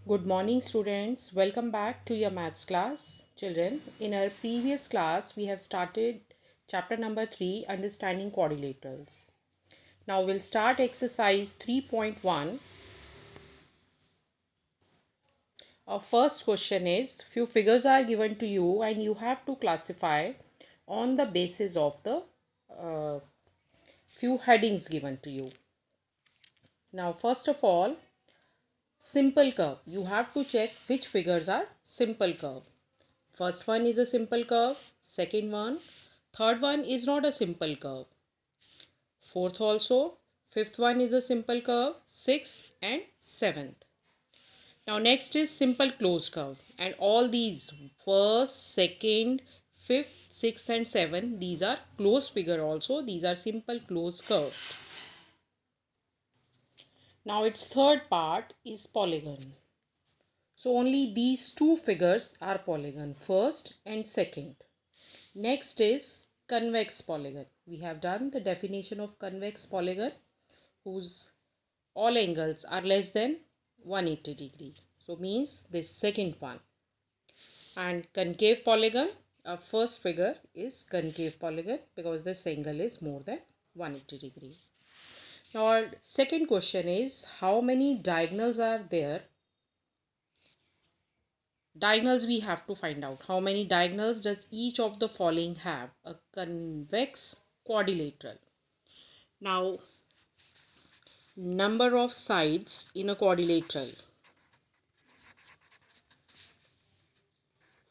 Good morning, students. Welcome back to your maths class. Children, in our previous class, we have started chapter number 3, Understanding Quadrilaterals. Now we'll start exercise 3.1. Our first question is, few figures are given to you and you have to classify on the basis of the few headings given to you. Now, first of all, simple curve. You have to check which figures are simple curve. First one is a simple curve, second one, third one is not a simple curve, fourth also, fifth one is a simple curve, sixth and seventh. Now next is simple closed curve, and all these first, second, fifth, sixth and seventh, these are closed figure also, these are simple closed curves. Now its third part is polygon. So only these two figures are polygon, first and second. Next is convex polygon. We have done the definition of convex polygon whose all angles are less than 180 degree. So means this second one. And concave polygon, our first figure is concave polygon because this angle is more than 180 degree. Now our second question is, how many diagonals are there? Diagonals we have to find out. How many diagonals does each of the following have? A convex quadrilateral. Now, number of sides in a quadrilateral,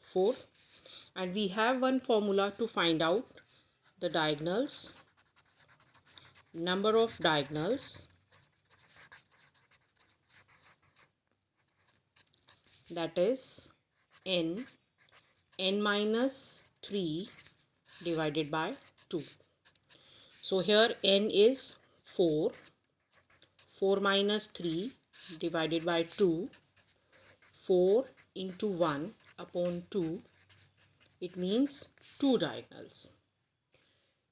4. And we have one formula to find out the diagonals. Number of diagonals, that is n minus 3 divided by 2. So here n is 4. 4 minus 3 divided by 2. 4 into 1 upon 2. It means 2 diagonals.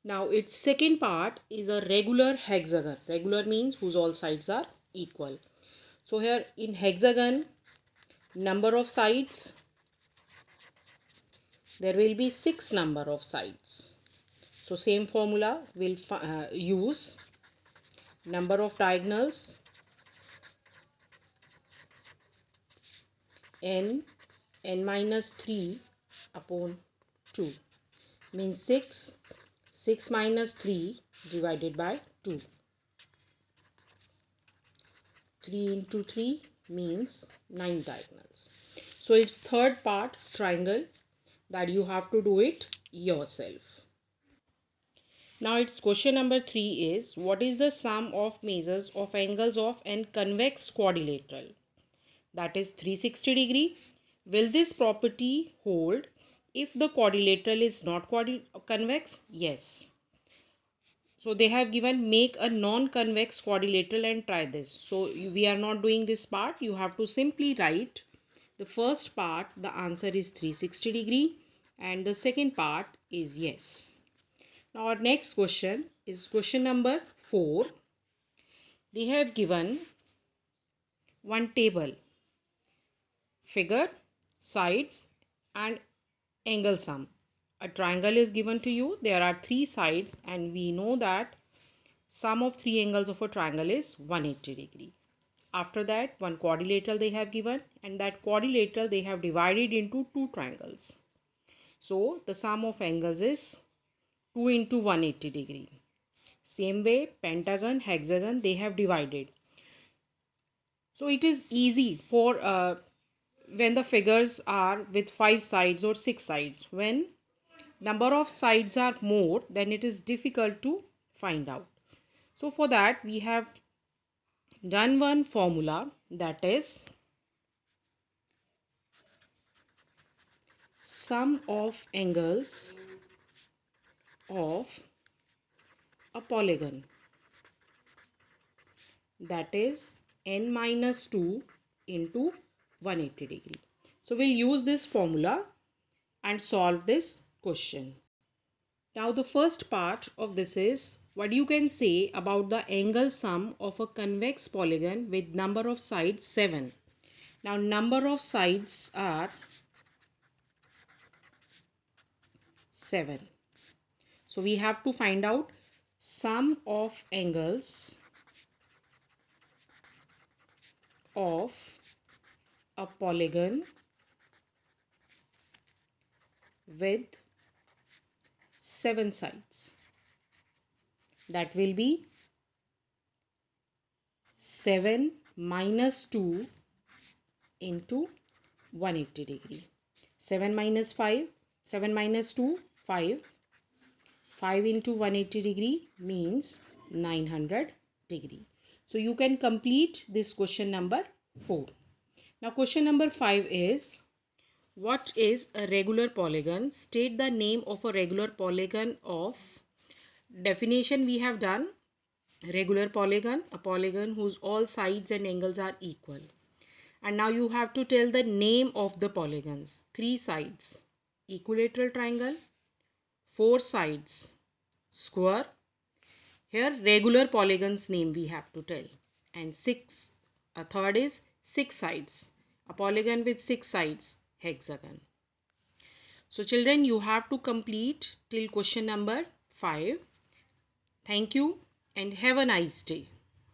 Now its second part is a regular hexagon. Regular means whose all sides are equal. So here in hexagon, number of sides, there will be 6 number of sides. So same formula will use. Number of diagonals, n minus 3 upon 2 means 6. 6 minus 3 divided by 2. 3 into 3 means 9 diagonals. So it's third part, triangle, that you have to do it yourself. Now it's question number 3 is, what is the sum of measures of angles of an convex quadrilateral? That is 360 degree. Will this property hold if the quadrilateral is not convex? Yes. So they have given make a non-convex quadrilateral and try this. So we are not doing this part. You have to simply write the first part, the answer is 360 degree, and the second part is yes. Now our next question is question number 4. They have given one table, figure, sides and angle sum. A triangle is given to you. There are 3 sides and we know that sum of 3 angles of a triangle is 180 degree. After that, one quadrilateral they have given, and that quadrilateral they have divided into 2 triangles. So the sum of angles is 2 into 180 degree. Same way, pentagon, hexagon, they have divided. So it is easy for when the figures are with 5 sides or 6 sides. When number of sides are more, then it is difficult to find out. So for that, we have done one formula, that is sum of angles of a polygon, that is n minus 2 into 180 degree. So we'll use this formula and solve this question. Now the first part of this is, what you can say about the angle sum of a convex polygon with number of sides 7. Now number of sides are 7. So we have to find out sum of angles of a polygon with 7 sides. That will be 7 minus 2 into 180 degree. 7 minus 5, 7 minus 2, 5. 5 into 180 degree means 900 degree. So you can complete this question number 4. Now question number 5 is, what is a regular polygon? State the name of a regular polygon of, definition we have done, regular polygon, a polygon whose all sides and angles are equal. And now you have to tell the name of the polygons. 3 sides, equilateral triangle, 4 sides, square. Here regular polygons name we have to tell. And 6, a third is 6 sides, a polygon with 6 sides, hexagon. So children, you have to complete till question number 5. Thank you and have a nice day.